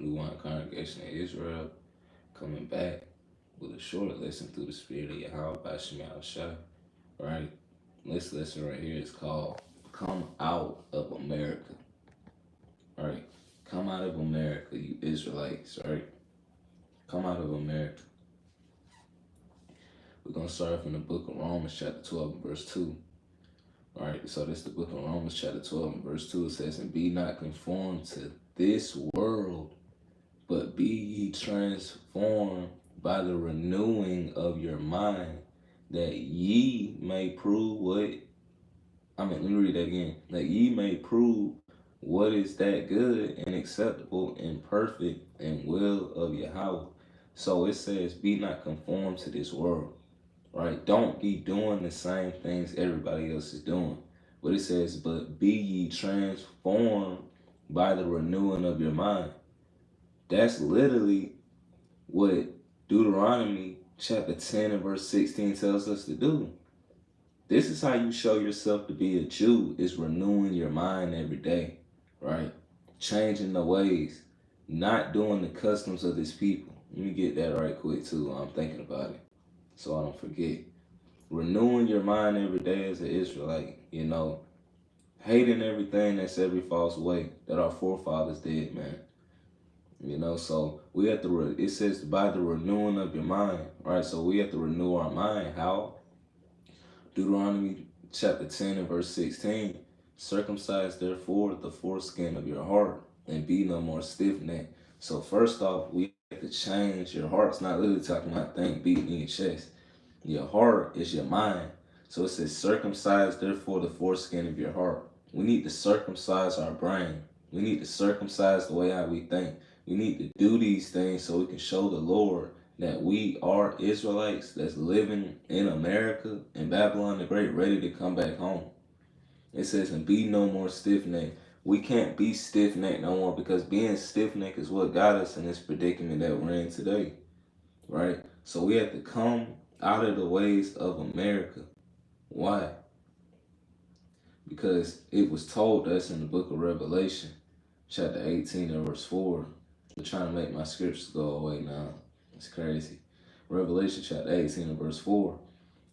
New Wine Congregation of Israel, coming back with a short lesson through the Spirit of Yahweh by Shemal Shah. Right? This lesson right here is called Come Out of America. Right? Come out of America, you Israelites, right? Come out of America. We're going to start from the book of Romans, chapter 12, and verse 2. All right, so this is the book of Romans, chapter 12, and verse 2. It says, And be not conformed to this world, but be ye transformed by the renewing of your mind, that ye may prove let me read that again. That ye may prove what is that good and acceptable and perfect and will of Yahweh. So it says, be not conformed to this world, right? Don't be doing the same things everybody else is doing. But it says, but be ye transformed by the renewing of your mind. That's literally what Deuteronomy chapter 10 and verse 16 tells us to do. This is how you show yourself to be a Jew, is renewing your mind every day, right? Changing the ways, not doing the customs of this people. Let me get that right quick too while I'm thinking about it, so I don't forget. Renewing your mind every day as an Israelite, hating everything that's every false way that our forefathers did, man. So we have to, it says by the renewing of your mind, right? So we have to renew our mind. How? Deuteronomy chapter 10 and verse 16. Circumcise therefore the foreskin of your heart and be no more stiff-necked. So first off, we have to change your heart. It's not literally talking about thing beating in your chest. Your heart is your mind. So it says circumcise therefore the foreskin of your heart. We need to circumcise our brain. We need to circumcise the way how we think. We need to do these things so we can show the Lord that we are Israelites that's living in America and Babylon the Great, ready to come back home. It says, and be no more stiff-necked. We can't be stiff-necked no more, because being stiff-necked is what got us in this predicament that we're in today, right? So we have to come out of the ways of America. Why? Because it was told us in the book of Revelation, chapter 18 and verse 4. I'm trying to make my scriptures go away now. It's crazy. Revelation chapter 18 and verse 4.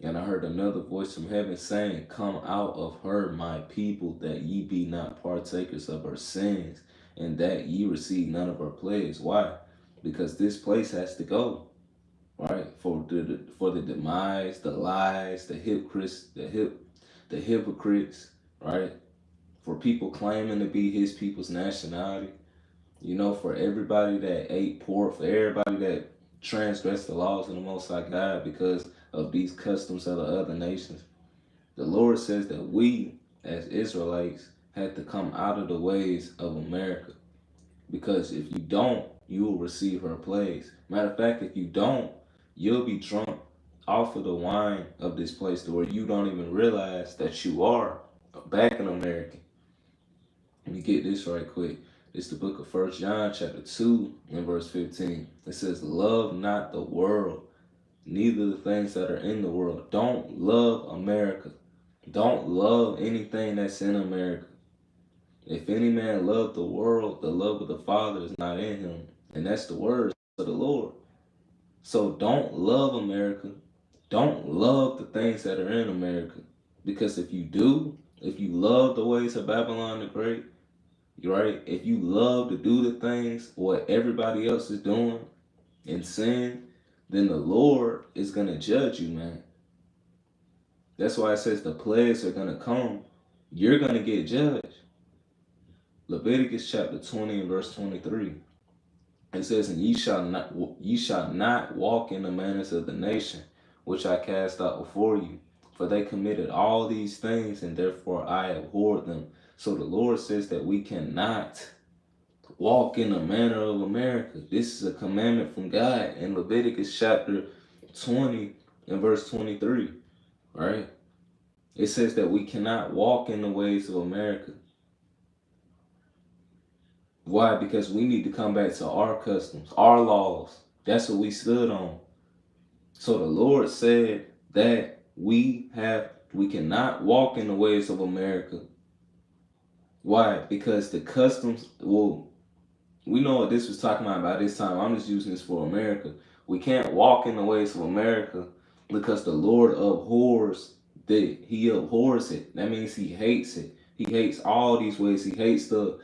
And I heard another voice from heaven saying, Come out of her, my people, that ye be not partakers of her sins, and that ye receive none of her plagues. Why? Because this place has to go, right? For the demise, the lies, the hypocrites, right? For people claiming to be his people's nationality. For everybody that ate pork, for everybody that transgressed the laws of the Most High God because of these customs of the other nations. The Lord says that we, as Israelites, have to come out of the ways of America. Because if you don't, you will receive her plagues. Matter of fact, if you don't, you'll be drunk off of the wine of this place to where you don't even realize that you are back in America. Let me get this right quick. It's the book of 1 John chapter 2 and verse 15. It says, Love not the world, neither the things that are in the world. Don't love America. Don't love anything that's in America. If any man love the world, the love of the Father is not in him. And that's the words of the Lord. So don't love America. Don't love the things that are in America. Because if you do, if you love the ways of Babylon the Great, right? If you love to do the things what everybody else is doing and sin, then the Lord is going to judge you, man. That's why it says the plagues are going to come. You're going to get judged. Leviticus chapter 20 and verse 23. It says, And ye shall not walk in the manners of the nation, which I cast out before you. For they committed all these things, and therefore I abhorred them. So the Lord says that we cannot walk in the manner of America. This is a commandment from God in Leviticus chapter 20 and verse 23, right? It says that we cannot walk in the ways of America. Why? Because we need to come back to our customs, our laws. That's what we stood on. So the Lord said that we cannot walk in the ways of America. Why? Because the customs We know what this was talking about by this time. I'm just using this for America. We can't walk in the ways of America because the Lord abhors He abhors it. That means He hates it. He hates all these ways. He hates the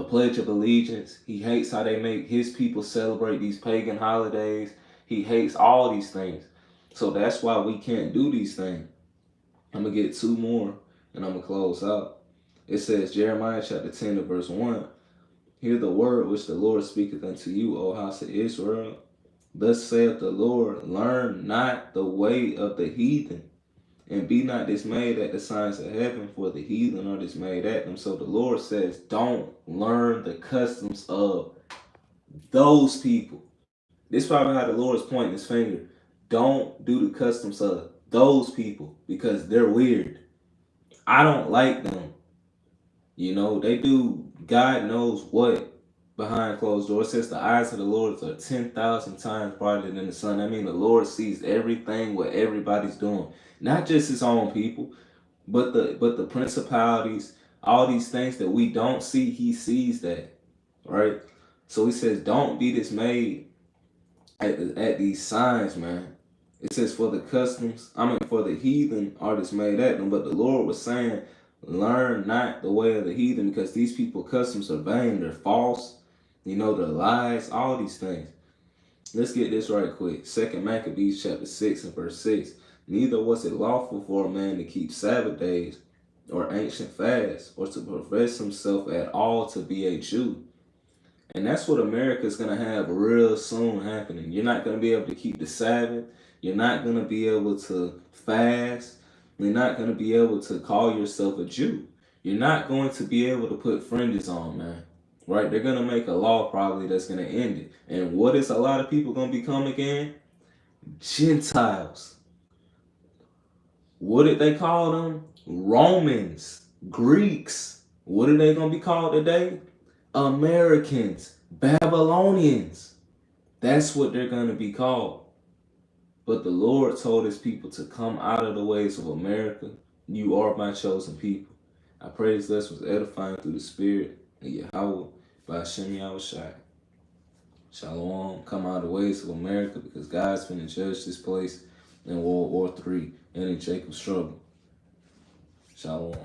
Pledge of Allegiance. He hates how they make His people celebrate these pagan holidays. He hates all these things. So that's why we can't do these things. I'm going to get two more and I'm going to close out. It says, Jeremiah chapter 10 verse 1. Hear the word which the Lord speaketh unto you, O house of Israel. Thus saith the Lord, learn not the way of the heathen, and be not dismayed at the signs of heaven, for the heathen are dismayed at them. So the Lord says, don't learn the customs of those people. This is probably how the Lord's pointing his finger. Don't do the customs of those people because they're weird. I don't like them. You know, they do God knows what behind closed doors. It says the eyes of the Lord are 10,000 times brighter than the sun. I mean, the Lord sees everything what everybody's doing, not just his own people, but the principalities, all these things that we don't see. He sees that, right? So he says, don't be dismayed at these signs, man. It says for the heathen are dismayed at them, but the Lord was saying, learn not the way of the heathen, because these people customs are vain, they're false, you know, they're lies, all these things. Let's get this right quick. 2 Maccabees chapter 6 and verse 6. Neither was it lawful for a man to keep Sabbath days or ancient fasts, or to profess himself at all to be a Jew. And that's what America's going to have real soon happening. You're not going to be able to keep the Sabbath. You're not going to be able to fast. You're not going to be able to call yourself a Jew. You're not going to be able to put fringes on, man. Right? They're going to make a law probably that's going to end it. And what is a lot of people going to become again? Gentiles. What did they call them? Romans. Greeks. What are they going to be called today? Americans, Babylonians. That's what they're going to be called. But the Lord told his people to come out of the ways of America. You are my chosen people. I pray this lesson was edifying through the Spirit of Yahweh by Hashem Yahushai. Shalom. Come out of the ways of America, because God's going to judge this place in World War III and in Jacob's trouble. Shalom.